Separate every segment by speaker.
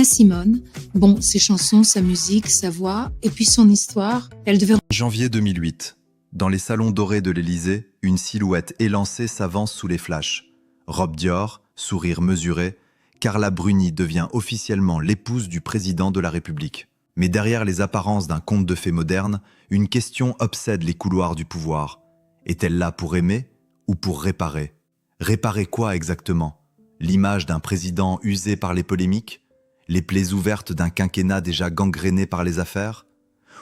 Speaker 1: Nina Simone, bon, ses chansons, sa musique, sa voix, et puis son histoire, elle devait...
Speaker 2: Janvier 2008. Dans les salons dorés de l'Élysée, une silhouette élancée s'avance sous les flashs. Robe Dior, sourire mesuré, Carla Bruni devient officiellement l'épouse du président de la République. Mais derrière les apparences d'un conte de fées moderne, une question obsède les couloirs du pouvoir. Est-elle là pour aimer ou pour réparer? Réparer quoi exactement? L'image d'un président usé par les polémiques? Les plaies ouvertes d'un quinquennat déjà gangréné par les affaires?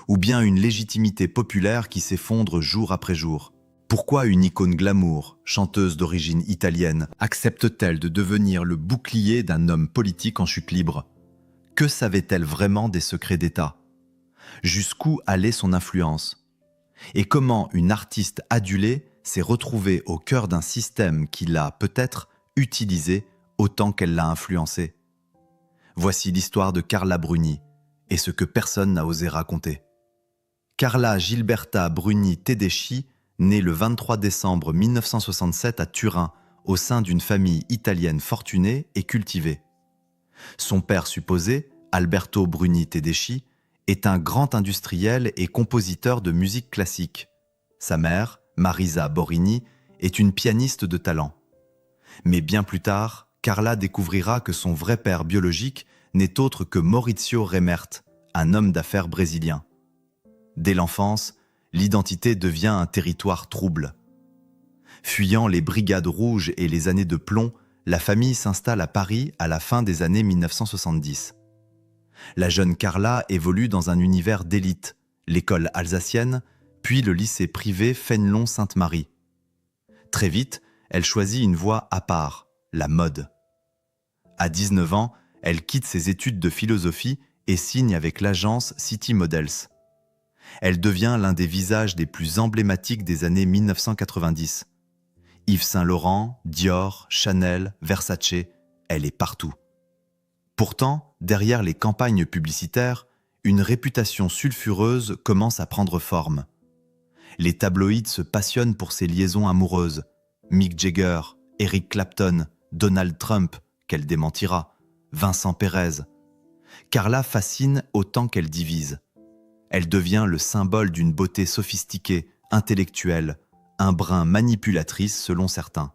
Speaker 2: Ou bien une légitimité populaire qui s'effondre jour après jour? Pourquoi une icône glamour, chanteuse d'origine italienne, accepte-t-elle de devenir le bouclier d'un homme politique en chute libre? Que savait-elle vraiment des secrets d'État? Jusqu'où allait son influence? Et comment une artiste adulée s'est retrouvée au cœur d'un système qui l'a peut-être utilisée autant qu'elle l'a influencée? Voici l'histoire de Carla Bruni et ce que personne n'a osé raconter. Carla Gilberta Bruni Tedeschi naît le 23 décembre 1967 à Turin, au sein d'une famille italienne fortunée et cultivée. Son père supposé, Alberto Bruni Tedeschi, est un grand industriel et compositeur de musique classique. Sa mère, Marisa Borini, est une pianiste de talent. Mais bien plus tard, Carla découvrira que son vrai père biologique n'est autre que Maurizio Remert, un homme d'affaires brésilien. Dès l'enfance, l'identité devient un territoire trouble. Fuyant les brigades rouges et les années de plomb, la famille s'installe à Paris à la fin des années 1970. La jeune Carla évolue dans un univers d'élite, l'école alsacienne, puis le lycée privé Fénelon-Sainte-Marie. Très vite, elle choisit une voie à part, la mode. À 19 ans, elle quitte ses études de philosophie et signe avec l'agence City Models. Elle devient l'un des visages les plus emblématiques des années 1990. Yves Saint Laurent, Dior, Chanel, Versace, elle est partout. Pourtant, derrière les campagnes publicitaires, une réputation sulfureuse commence à prendre forme. Les tabloïds se passionnent pour ses liaisons amoureuses. Mick Jagger, Eric Clapton, Donald Trump, qu'elle démentira, Vincent Pérez. Carla fascine autant qu'elle divise. Elle devient le symbole d'une beauté sophistiquée, intellectuelle, un brin manipulatrice selon certains.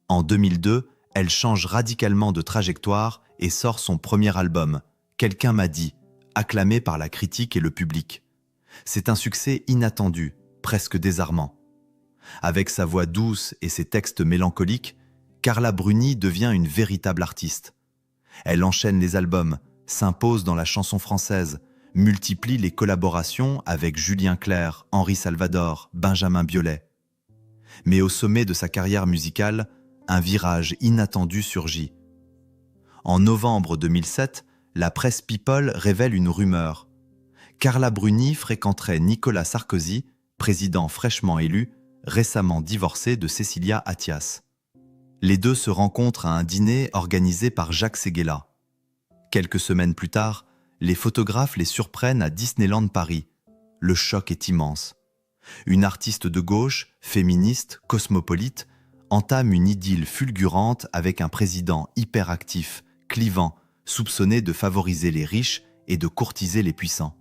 Speaker 2: En 2002, elle change radicalement de trajectoire et sort son premier album, Quelqu'un m'a dit, acclamé par la critique et le public. C'est un succès inattendu, presque désarmant. Avec sa voix douce et ses textes mélancoliques, Carla Bruni devient une véritable artiste. Elle enchaîne les albums, s'impose dans la chanson française, multiplie les collaborations avec Julien Clerc, Henri Salvador, Benjamin Biolay. Mais au sommet de sa carrière musicale, un virage inattendu surgit. En novembre 2007, la presse People révèle une rumeur. Carla Bruni fréquenterait Nicolas Sarkozy, président fraîchement élu, récemment divorcé de Cécilia Attias. Les deux se rencontrent à un dîner organisé par Jacques Séguéla. Quelques semaines plus tard, les photographes les surprennent à Disneyland Paris. Le choc est immense. Une artiste de gauche, féministe, cosmopolite, entame une idylle fulgurante avec un président hyperactif, clivant, soupçonné de favoriser les riches et de courtiser les puissants.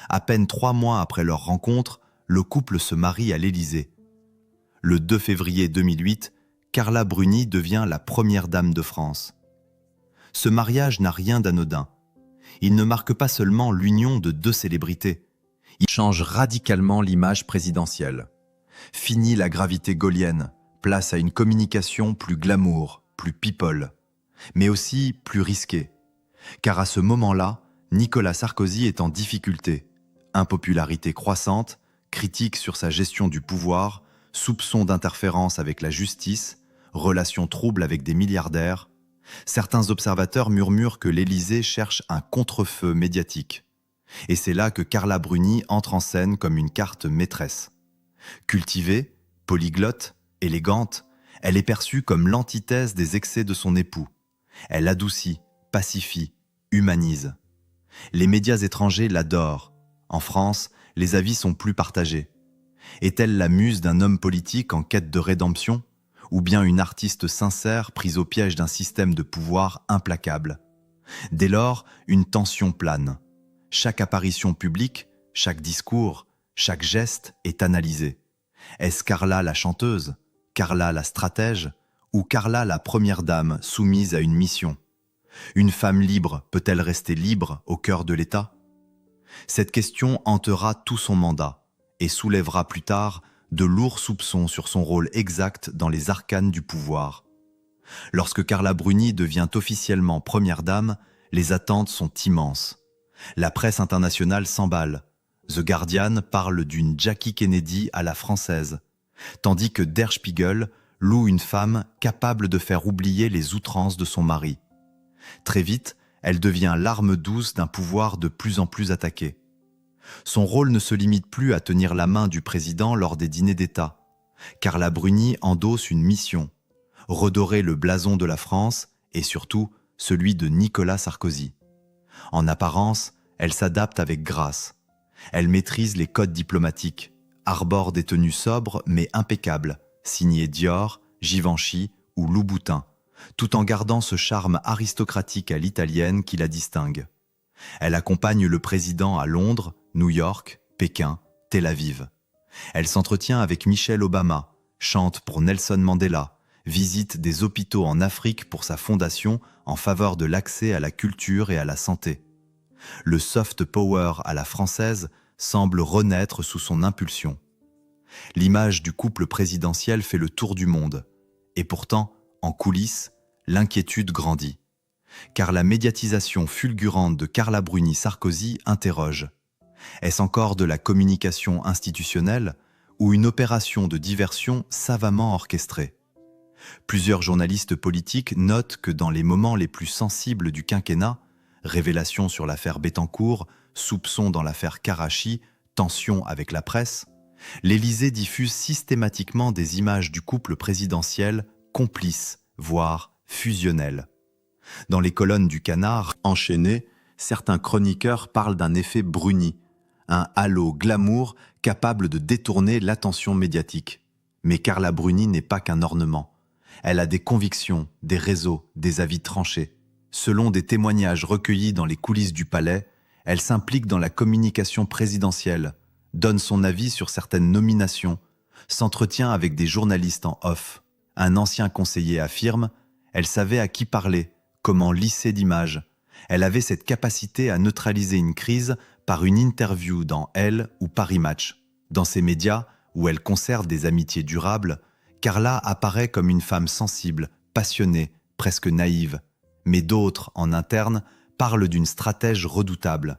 Speaker 2: À peine 3 mois après leur rencontre, le couple se marie à l'Élysée. Le 2 février 2008, Carla Bruni devient la première dame de France. Ce mariage n'a rien d'anodin. Il ne marque pas seulement l'union de 2 célébrités. Il change radicalement l'image présidentielle. Fini la gravité gaullienne, place à une communication plus glamour, plus people, mais aussi plus risquée. Car à ce moment-là, Nicolas Sarkozy est en difficulté. Impopularité croissante, critiques sur sa gestion du pouvoir, soupçons d'interférence avec la justice, relations troubles avec des milliardaires. Certains observateurs murmurent que l'Élysée cherche un contre-feu médiatique. Et c'est là que Carla Bruni entre en scène comme une carte maîtresse. Cultivée, polyglotte, élégante, elle est perçue comme l'antithèse des excès de son époux. Elle adoucit, pacifie, humanise. Les médias étrangers l'adorent. En France, les avis sont plus partagés. Est-elle la muse d'un homme politique en quête de rédemption, ou bien une artiste sincère prise au piège d'un système de pouvoir implacable? Dès lors, une tension plane. Chaque apparition publique, chaque discours, chaque geste est analysé. Est-ce Carla la chanteuse, Carla la stratège, ou Carla la première dame soumise à une mission? Une femme libre peut-elle rester libre au cœur de l'État? Cette question hantera tout son mandat et soulèvera plus tard de lourds soupçons sur son rôle exact dans les arcanes du pouvoir. Lorsque Carla Bruni devient officiellement première dame, les attentes sont immenses. La presse internationale s'emballe. The Guardian parle d'une Jackie Kennedy à la française, tandis que Der Spiegel loue une femme capable de faire oublier les outrances de son mari. Très vite, elle devient l'arme douce d'un pouvoir de plus en plus attaqué. Son rôle ne se limite plus à tenir la main du président lors des dîners d'État. Carla Bruni endosse une mission: redorer le blason de la France et surtout celui de Nicolas Sarkozy. En apparence, elle s'adapte avec grâce. Elle maîtrise les codes diplomatiques, arbore des tenues sobres mais impeccables, signées Dior, Givenchy ou Louboutin, tout en gardant ce charme aristocratique à l'italienne qui la distingue. Elle accompagne le président à Londres, New York, Pékin, Tel Aviv. Elle s'entretient avec Michelle Obama, chante pour Nelson Mandela, visite des hôpitaux en Afrique pour sa fondation en faveur de l'accès à la culture et à la santé. Le soft power à la française semble renaître sous son impulsion. L'image du couple présidentiel fait le tour du monde. Et pourtant, en coulisses, l'inquiétude grandit. Car la médiatisation fulgurante de Carla Bruni-Sarkozy interroge. Est-ce encore de la communication institutionnelle ou une opération de diversion savamment orchestrée? Plusieurs journalistes politiques notent que dans les moments les plus sensibles du quinquennat, révélations sur l'affaire Bettencourt, soupçons dans l'affaire Karachi, tensions avec la presse, l'Élysée diffuse systématiquement des images du couple présidentiel complice, voire fusionnel. Dans les colonnes du Canard enchaînées, certains chroniqueurs parlent d'un effet Bruni, un halo glamour capable de détourner l'attention médiatique. Mais Carla Bruni n'est pas qu'un ornement. Elle a des convictions, des réseaux, des avis tranchés. Selon des témoignages recueillis dans les coulisses du palais, elle s'implique dans la communication présidentielle, donne son avis sur certaines nominations, s'entretient avec des journalistes en off. Un ancien conseiller affirme « Elle savait à qui parler, comment lisser d'images. Elle avait cette capacité à neutraliser une crise par une interview dans Elle ou Paris Match. Dans ces médias, où elle conserve des amitiés durables, Carla apparaît comme une femme sensible, passionnée, presque naïve. Mais d'autres, en interne, parlent d'une stratège redoutable.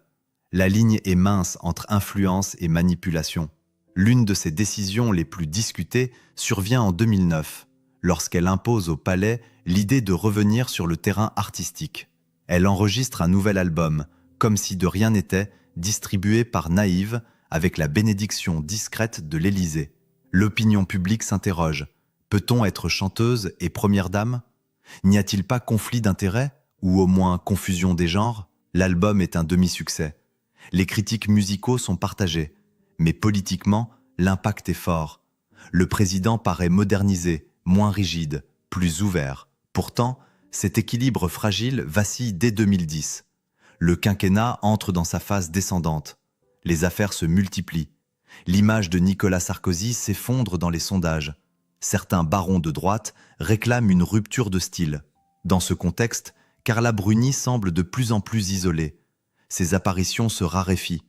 Speaker 2: La ligne est mince entre influence et manipulation. L'une de ses décisions les plus discutées survient en 2009, lorsqu'elle impose au palais l'idée de revenir sur le terrain artistique. Elle enregistre un nouvel album, Comme si de rien n'était, distribué par Naïve, avec la bénédiction discrète de l'Élysée. L'opinion publique s'interroge. Peut-on être chanteuse et première dame? N'y a-t-il pas conflit d'intérêts, ou au moins confusion des genres? L'album est un demi-succès. Les critiques musicaux sont partagés, mais politiquement, l'impact est fort. Le président paraît modernisé, moins rigide, plus ouvert. Pourtant, cet équilibre fragile vacille dès 2010. Le quinquennat entre dans sa phase descendante. Les affaires se multiplient. L'image de Nicolas Sarkozy s'effondre dans les sondages. Certains barons de droite réclament une rupture de style. Dans ce contexte, Carla Bruni semble de plus en plus isolée. Ses apparitions se raréfient.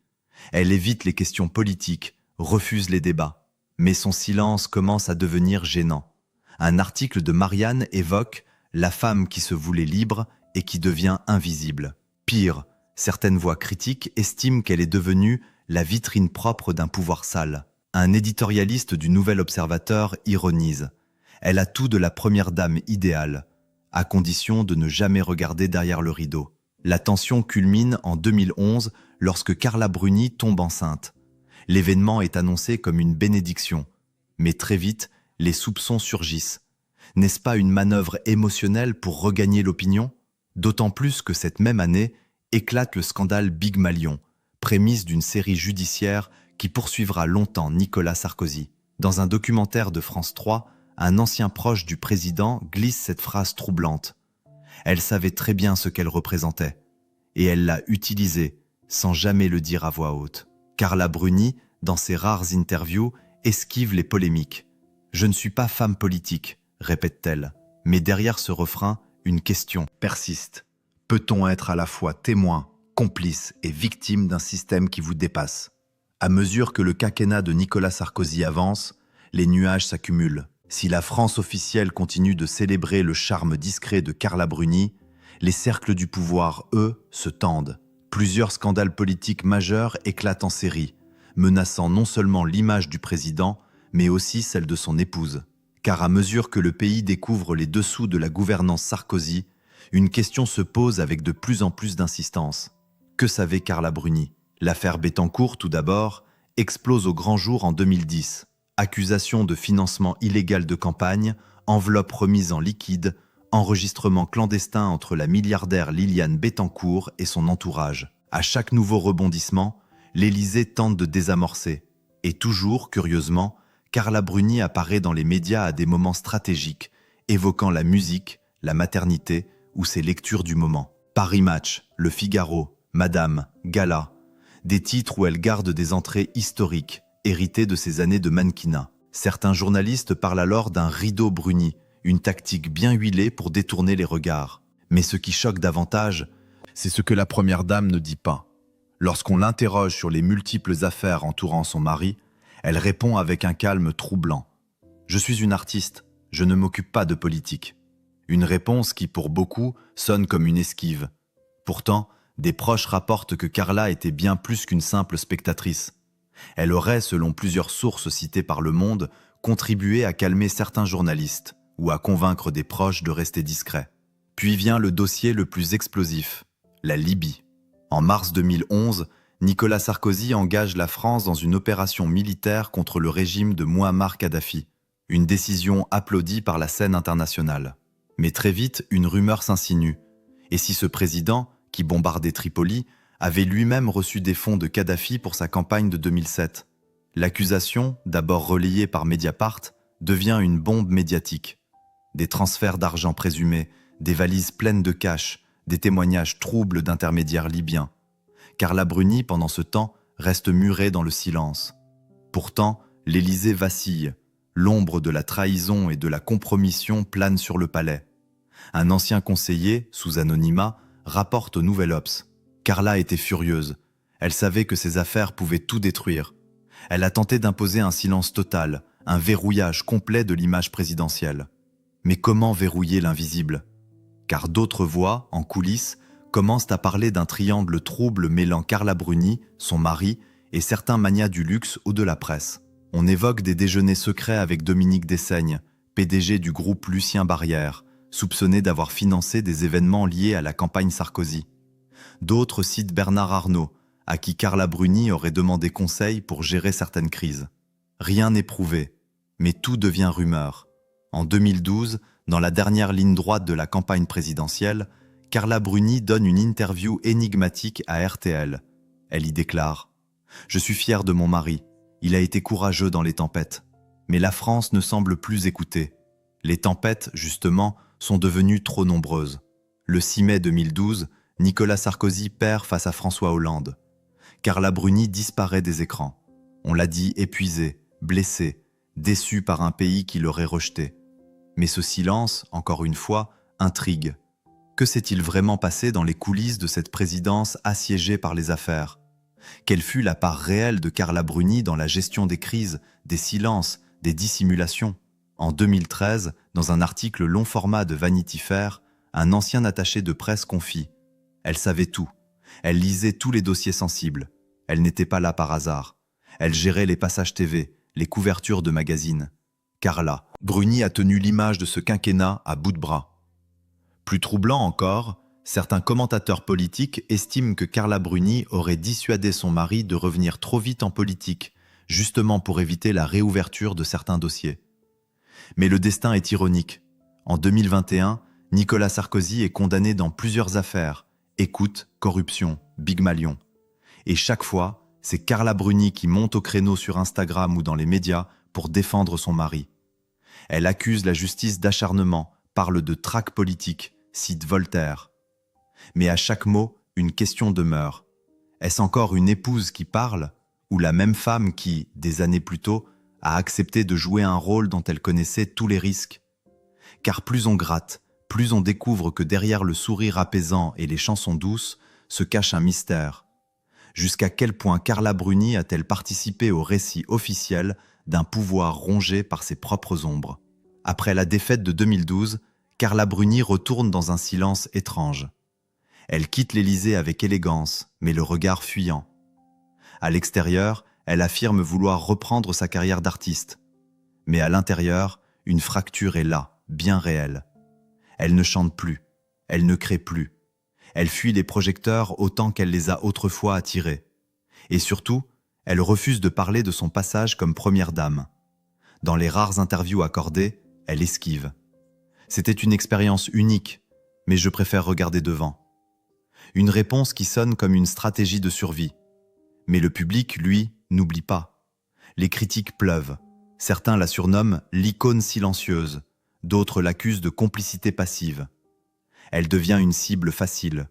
Speaker 2: Elle évite les questions politiques, refuse les débats. Mais son silence commence à devenir gênant. Un article de Marianne évoque la femme qui se voulait libre et qui devient invisible. Pire, certaines voix critiques estiment qu'elle est devenue la vitrine propre d'un pouvoir sale. Un éditorialiste du Nouvel Observateur ironise. Elle a tout de la première dame idéale, à condition de ne jamais regarder derrière le rideau. La tension culmine en 2011 lorsque Carla Bruni tombe enceinte. L'événement est annoncé comme une bénédiction. Mais très vite, les soupçons surgissent. N'est-ce pas une manœuvre émotionnelle pour regagner l'opinion? D'autant plus que cette même année éclate le scandale Big Malion, prémisse d'une série judiciaire qui poursuivra longtemps Nicolas Sarkozy. Dans un documentaire de France 3, un ancien proche du président glisse cette phrase troublante. Elle savait très bien ce qu'elle représentait. Et elle l'a utilisé, sans jamais le dire à voix haute. Carla Bruni, dans ses rares interviews, esquive les polémiques. « Je ne suis pas femme politique », répète-t-elle. Mais derrière ce refrain, une question persiste. Peut-on être à la fois témoin, complice et victime d'un système qui vous dépasse? À mesure que le quinquennat de Nicolas Sarkozy avance, les nuages s'accumulent. Si la France officielle continue de célébrer le charme discret de Carla Bruni, les cercles du pouvoir, eux, se tendent. Plusieurs scandales politiques majeurs éclatent en série, menaçant non seulement l'image du président, mais aussi celle de son épouse. Car à mesure que le pays découvre les dessous de la gouvernance Sarkozy, une question se pose avec de plus en plus d'insistance. Que savait Carla Bruni? L'affaire Bettencourt, tout d'abord, explose au grand jour en 2010. Accusation de financement illégal de campagne, enveloppe remise en liquide, enregistrement clandestin entre la milliardaire Liliane Bettencourt et son entourage. À chaque nouveau rebondissement, l'Élysée tente de désamorcer. Et toujours, curieusement, Carla Bruni apparaît dans les médias à des moments stratégiques, évoquant la musique, la maternité ou ses lectures du moment. Paris Match, Le Figaro, Madame, Gala, des titres où elle garde des entrées historiques, héritées de ses années de mannequinat. Certains journalistes parlent alors d'un rideau Bruni, une tactique bien huilée pour détourner les regards. Mais ce qui choque davantage, c'est ce que la première dame ne dit pas. Lorsqu'on l'interroge sur les multiples affaires entourant son mari, elle répond avec un calme troublant. « Je suis une artiste, je ne m'occupe pas de politique. » Une réponse qui, pour beaucoup, sonne comme une esquive. Pourtant, des proches rapportent que Carla était bien plus qu'une simple spectatrice. Elle aurait, selon plusieurs sources citées par Le Monde, contribué à calmer certains journalistes ou à convaincre des proches de rester discrets. Puis vient le dossier le plus explosif, la Libye. En mars 2011, Nicolas Sarkozy engage la France dans une opération militaire contre le régime de Mouammar Kadhafi, une décision applaudie par la scène internationale. Mais très vite, une rumeur s'insinue. Et si ce président, qui bombardait Tripoli, avait lui-même reçu des fonds de Kadhafi pour sa campagne de 2007? L'accusation, d'abord relayée par Mediapart, devient une bombe médiatique. Des transferts d'argent présumés, des valises pleines de cash, des témoignages troubles d'intermédiaires libyens. Carla Bruni, pendant ce temps, reste murée dans le silence. Pourtant, l'Élysée vacille. L'ombre de la trahison et de la compromission plane sur le palais. Un ancien conseiller, sous anonymat, rapporte au Nouvel Obs. Carla était furieuse. Elle savait que ses affaires pouvaient tout détruire. Elle a tenté d'imposer un silence total, un verrouillage complet de l'image présidentielle. Mais comment verrouiller l'invisible? Car d'autres voix, en coulisses, commencent à parler d'un triangle trouble mêlant Carla Bruni, son mari, et certains magnats du luxe ou de la presse. On évoque des déjeuners secrets avec Dominique Dessaignes, PDG du groupe Lucien Barrière, soupçonné d'avoir financé des événements liés à la campagne Sarkozy. D'autres citent Bernard Arnault, à qui Carla Bruni aurait demandé conseil pour gérer certaines crises. Rien n'est prouvé, mais tout devient rumeur. En 2012, dans la dernière ligne droite de la campagne présidentielle, Carla Bruni donne une interview énigmatique à RTL. Elle y déclare « Je suis fière de mon mari. Il a été courageux dans les tempêtes. Mais la France ne semble plus écouter. Les tempêtes, justement, sont devenues trop nombreuses. Le 6 mai 2012, Nicolas Sarkozy perd face à François Hollande. Carla Bruni disparaît des écrans. On l'a dit épuisée, blessée, déçue par un pays qui l'aurait rejetée. Mais ce silence, encore une fois, intrigue. Que s'est-il vraiment passé dans les coulisses de cette présidence assiégée par les affaires? Quelle fut la part réelle de Carla Bruni dans la gestion des crises, des silences, des dissimulations? En 2013, dans un article long format de Vanity Fair, un ancien attaché de presse confie « Elle savait tout. Elle lisait tous les dossiers sensibles. Elle n'était pas là par hasard. Elle gérait les passages TV, les couvertures de magazines. Carla Bruni a tenu l'image de ce quinquennat à bout de bras. » Plus troublant encore, certains commentateurs politiques estiment que Carla Bruni aurait dissuadé son mari de revenir trop vite en politique, justement pour éviter la réouverture de certains dossiers. Mais le destin est ironique. En 2021, Nicolas Sarkozy est condamné dans plusieurs affaires, écoute, corruption, Big Malion. Et chaque fois, c'est Carla Bruni qui monte au créneau sur Instagram ou dans les médias pour défendre son mari. Elle accuse la justice d'acharnement, parle de traque politique, cite Voltaire. Mais à chaque mot, une question demeure. Est-ce encore une épouse qui parle, ou la même femme qui, des années plus tôt, a accepté de jouer un rôle dont elle connaissait tous les risques? Car plus on gratte, plus on découvre que derrière le sourire apaisant et les chansons douces se cache un mystère. Jusqu'à quel point Carla Bruni a-t-elle participé au récit officiel d'un pouvoir rongé par ses propres ombres? Après la défaite de 2012, Carla Bruni retourne dans un silence étrange. Elle quitte l'Élysée avec élégance, mais le regard fuyant. À l'extérieur, elle affirme vouloir reprendre sa carrière d'artiste. Mais à l'intérieur, une fracture est là, bien réelle. Elle ne chante plus, elle ne crée plus. Elle fuit les projecteurs autant qu'elle les a autrefois attirés. Et surtout, elle refuse de parler de son passage comme première dame. Dans les rares interviews accordées, elle esquive. C'était une expérience unique, mais je préfère regarder devant. Une réponse qui sonne comme une stratégie de survie. Mais le public, lui, n'oublie pas. Les critiques pleuvent. Certains la surnomment l'icône silencieuse, d'autres l'accusent de complicité passive. Elle devient une cible facile.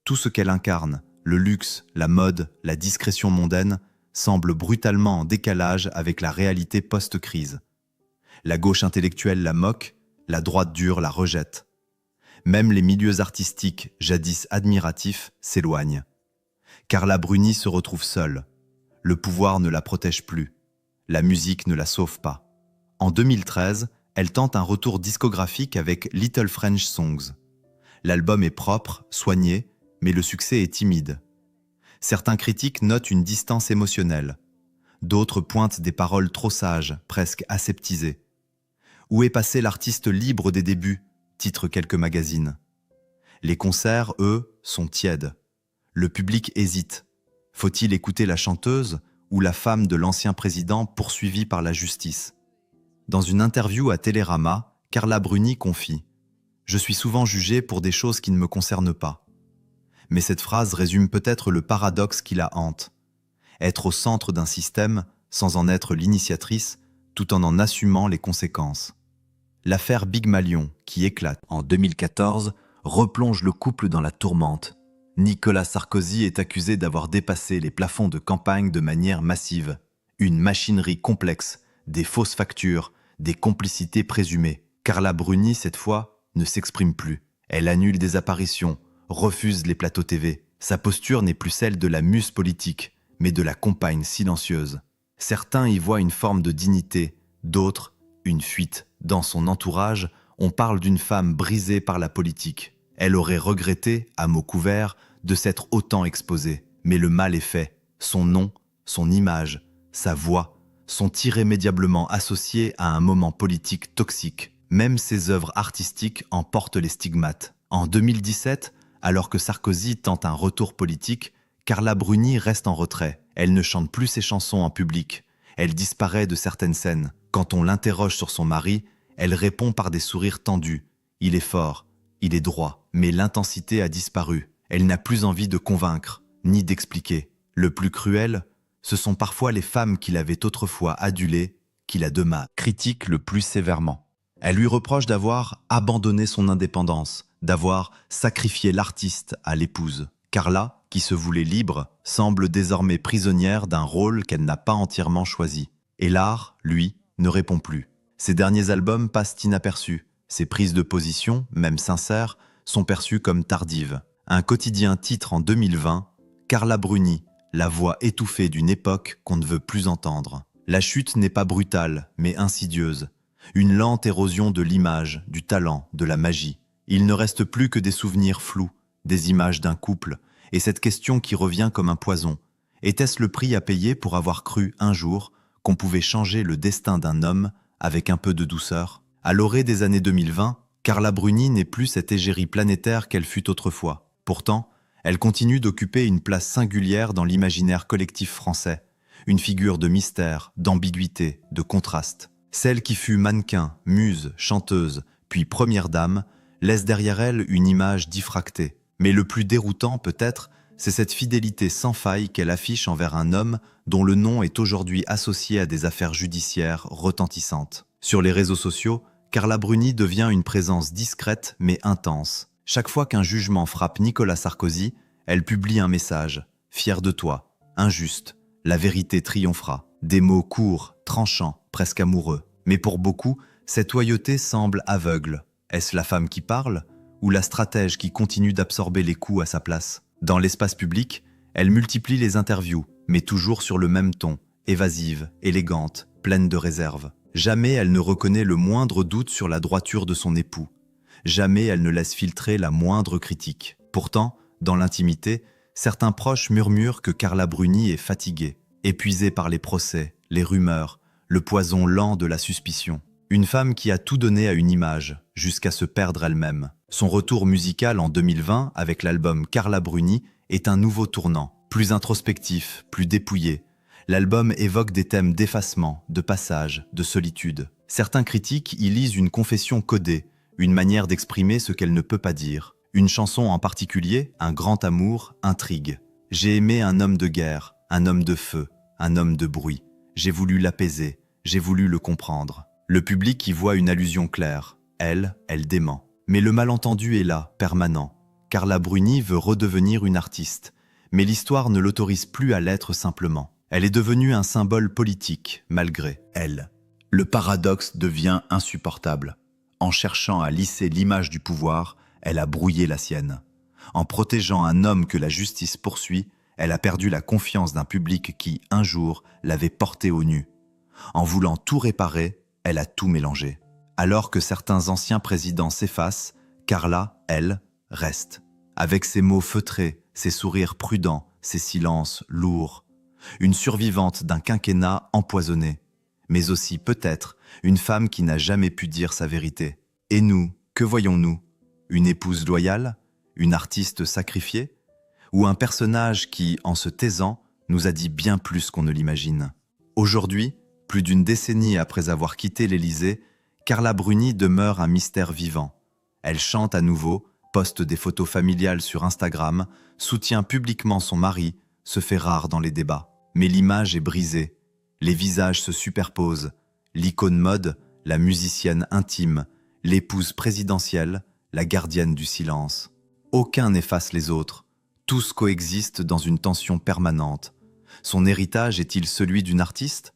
Speaker 2: Tout ce qu'elle incarne, le luxe, la mode, la discrétion mondaine, semble brutalement en décalage avec la réalité post-crise. La gauche intellectuelle la moque, la droite dure la rejette. Même les milieux artistiques, jadis admiratifs, s'éloignent. Carla Bruni se retrouve seule. Le pouvoir ne la protège plus. La musique ne la sauve pas. En 2013, elle tente un retour discographique avec Little French Songs. L'album est propre, soigné, mais le succès est timide. Certains critiques notent une distance émotionnelle. D'autres pointent des paroles trop sages, presque aseptisées. Où est passé l'artiste libre des débuts, titrent quelques magazines. Les concerts, eux, sont tièdes. Le public hésite. Faut-il écouter la chanteuse ou la femme de l'ancien président poursuivie par la justice? Dans une interview à Télérama, Carla Bruni confie « Je suis souvent jugée pour des choses qui ne me concernent pas. » Mais cette phrase résume peut-être le paradoxe qui la hante. Être au centre d'un système sans en être l'initiatrice, tout en assumant les conséquences. L'affaire Big Malion, qui éclate en 2014, replonge le couple dans la tourmente. Nicolas Sarkozy est accusé d'avoir dépassé les plafonds de campagne de manière massive. Une machinerie complexe, des fausses factures, des complicités présumées. Carla Bruni, cette fois, ne s'exprime plus. Elle annule des apparitions, refuse les plateaux TV. Sa posture n'est plus celle de la muse politique, mais de la compagne silencieuse. Certains y voient une forme de dignité, d'autres, une fuite. Dans son entourage, on parle d'une femme brisée par la politique. Elle aurait regretté, à mots couverts, de s'être autant exposée. Mais le mal est fait. Son nom, son image, sa voix sont irrémédiablement associés à un moment politique toxique. Même ses œuvres artistiques en portent les stigmates. En 2017, alors que Sarkozy tente un retour politique, Carla Bruni reste en retrait. Elle ne chante plus ses chansons en public. Elle disparaît de certaines scènes. Quand on l'interroge sur son mari, elle répond par des sourires tendus. Il est fort, il est droit, mais l'intensité a disparu. Elle n'a plus envie de convaincre, ni d'expliquer. Le plus cruel, ce sont parfois les femmes qui l'avaient autrefois adulée, qui la demain critiquent le plus sévèrement. Elle lui reproche d'avoir abandonné son indépendance, d'avoir sacrifié l'artiste à l'épouse. Carla, qui se voulait libre, semble désormais prisonnière d'un rôle qu'elle n'a pas entièrement choisi. Et l'art, lui, ne répond plus. Ses derniers albums passent inaperçus. Ses prises de position, même sincères, sont perçues comme tardives. Un quotidien titre en 2020 « Carla Bruni, la voix étouffée d'une époque qu'on ne veut plus entendre ». La chute n'est pas brutale, mais insidieuse. Une lente érosion de l'image, du talent, de la magie. Il ne reste plus que des souvenirs flous, des images d'un couple, et cette question qui revient comme un poison. Était-ce le prix à payer pour avoir cru un jour qu'on pouvait changer le destin d'un homme avec un peu de douceur? À l'orée des années 2020, Carla Bruni n'est plus cette égérie planétaire qu'elle fut autrefois. Pourtant, elle continue d'occuper une place singulière dans l'imaginaire collectif français, une figure de mystère, d'ambiguïté, de contraste. Celle qui fut mannequin, muse, chanteuse, puis première dame, laisse derrière elle une image diffractée. Mais le plus déroutant, peut-être, c'est cette fidélité sans faille qu'elle affiche envers un homme dont le nom est aujourd'hui associé à des affaires judiciaires retentissantes. Sur les réseaux sociaux, Carla Bruni devient une présence discrète mais intense. Chaque fois qu'un jugement frappe Nicolas Sarkozy, Elle publie un message. « Fier de toi, injuste, la vérité triomphera ». Des mots courts, tranchants, presque amoureux. Mais pour beaucoup, cette loyauté semble aveugle. Est-ce la femme qui parle ou la stratège qui continue d'absorber les coups à sa place? Dans l'espace public, elle multiplie les interviews, mais toujours sur le même ton, évasive, élégante, pleine de réserve. Jamais elle ne reconnaît le moindre doute sur la droiture de son époux. Jamais elle ne laisse filtrer la moindre critique. Pourtant, dans l'intimité, certains proches murmurent que Carla Bruni est fatiguée, épuisée par les procès, les rumeurs, le poison lent de la suspicion. Une femme qui a tout donné à une image, jusqu'à se perdre elle-même. Son retour musical en 2020 avec l'album Carla Bruni est un nouveau tournant, plus introspectif, plus dépouillé. L'album évoque des thèmes d'effacement, de passage, de solitude. Certains critiques y lisent une confession codée, une manière d'exprimer ce qu'elle ne peut pas dire. Une chanson en particulier, un grand amour, intrigue. J'ai aimé un homme de guerre, un homme de feu, un homme de bruit. J'ai voulu l'apaiser, j'ai voulu le comprendre. Le public y voit une allusion claire. Elle dément. Mais le malentendu est là, permanent. Carla Bruni veut redevenir une artiste. Mais l'histoire ne l'autorise plus à l'être simplement. Elle est devenue un symbole politique, malgré elle. Le paradoxe devient insupportable. En cherchant à lisser l'image du pouvoir, elle a brouillé la sienne. En protégeant un homme que la justice poursuit, elle a perdu la confiance d'un public qui, un jour, l'avait portée au nu. En voulant tout réparer, elle a tout mélangé. Alors que certains anciens présidents s'effacent, Carla, elle, reste. Avec ses mots feutrés, ses sourires prudents, ses silences lourds. Une survivante d'un quinquennat empoisonné. Mais aussi, peut-être, une femme qui n'a jamais pu dire sa vérité. Et nous, que voyons-nous? Une épouse loyale? Une artiste sacrifiée? Ou un personnage qui, en se taisant, nous a dit bien plus qu'on ne l'imagine? Aujourd'hui, plus d'une décennie après avoir quitté l'Élysée, Carla Bruni demeure un mystère vivant. Elle chante à nouveau, poste des photos familiales sur Instagram, soutient publiquement son mari, se fait rare dans les débats. Mais l'image est brisée. Les visages se superposent. L'icône mode, la musicienne intime, l'épouse présidentielle, la gardienne du silence. Aucun n'efface les autres. Tous coexistent dans une tension permanente. Son héritage est-il celui d'une artiste?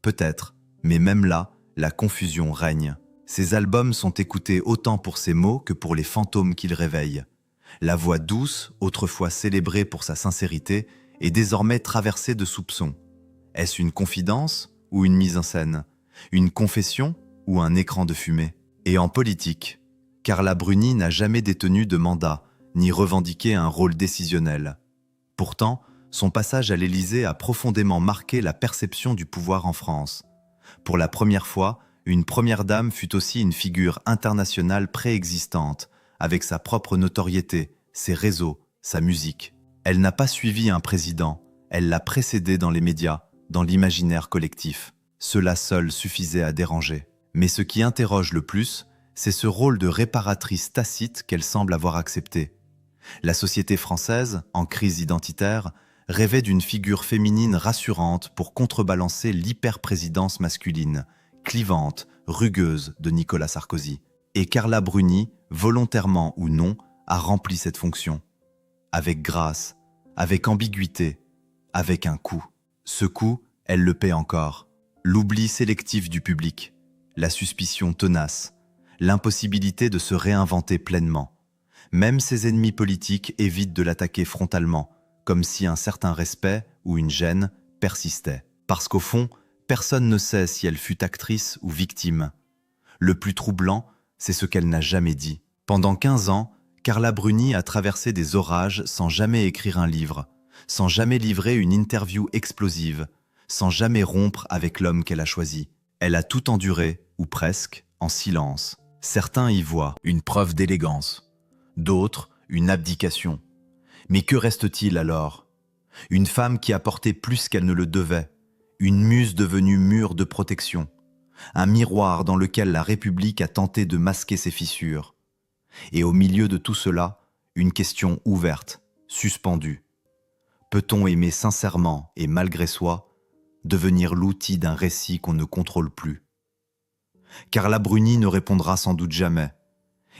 Speaker 2: Peut-être, mais même là, la confusion règne. Ses albums sont écoutés autant pour ses mots que pour les fantômes qu'il réveille. La voix douce, autrefois célébrée pour sa sincérité, est désormais traversée de soupçons. Est-ce une confidence ou une mise en scène? Une confession ou un écran de fumée? Et en politique, Carla Bruni n'a jamais détenu de mandat, ni revendiqué un rôle décisionnel. Pourtant, son passage à l'Élysée a profondément marqué la perception du pouvoir en France. Pour la première fois, une première dame fut aussi une figure internationale préexistante, avec sa propre notoriété, ses réseaux, sa musique. Elle n'a pas suivi un président, elle l'a précédé dans les médias, dans l'imaginaire collectif. Cela seul suffisait à déranger. Mais ce qui interroge le plus, c'est ce rôle de réparatrice tacite qu'elle semble avoir accepté. La société française, en crise identitaire, rêvait d'une figure féminine rassurante pour contrebalancer l'hyperprésidence masculine, clivante, rugueuse de Nicolas Sarkozy. Et Carla Bruni, volontairement ou non, a rempli cette fonction. Avec grâce, avec ambiguïté, avec un coup. Ce coup, elle le paie encore. L'oubli sélectif du public, la suspicion tenace, l'impossibilité de se réinventer pleinement. Même ses ennemis politiques évitent de l'attaquer frontalement, comme si un certain respect ou une gêne persistait. Parce qu'au fond, personne ne sait si elle fut actrice ou victime. Le plus troublant, c'est ce qu'elle n'a jamais dit. Pendant 15 ans, Carla Bruni a traversé des orages sans jamais écrire un livre, sans jamais livrer une interview explosive, sans jamais rompre avec l'homme qu'elle a choisi. Elle a tout enduré, ou presque, en silence. Certains y voient une preuve d'élégance, d'autres une abdication. Mais que reste-t-il alors? Une femme qui a porté plus qu'elle ne le devait, une muse devenue mur de protection, un miroir dans lequel la République a tenté de masquer ses fissures. Et au milieu de tout cela, une question ouverte, suspendue. Peut-on aimer sincèrement et malgré soi, devenir l'outil d'un récit qu'on ne contrôle plus? Carla Bruni ne répondra sans doute jamais.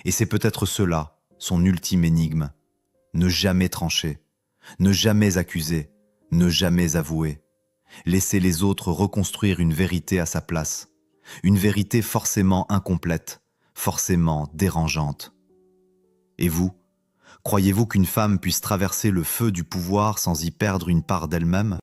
Speaker 2: Et c'est peut-être cela, son ultime énigme. Ne jamais trancher, Ne jamais accuser, ne jamais avouer. Laisser les autres reconstruire une vérité à sa place. Une vérité forcément incomplète, forcément dérangeante. Et vous, croyez-vous qu'une femme puisse traverser le feu du pouvoir sans y perdre une part d'elle-même ?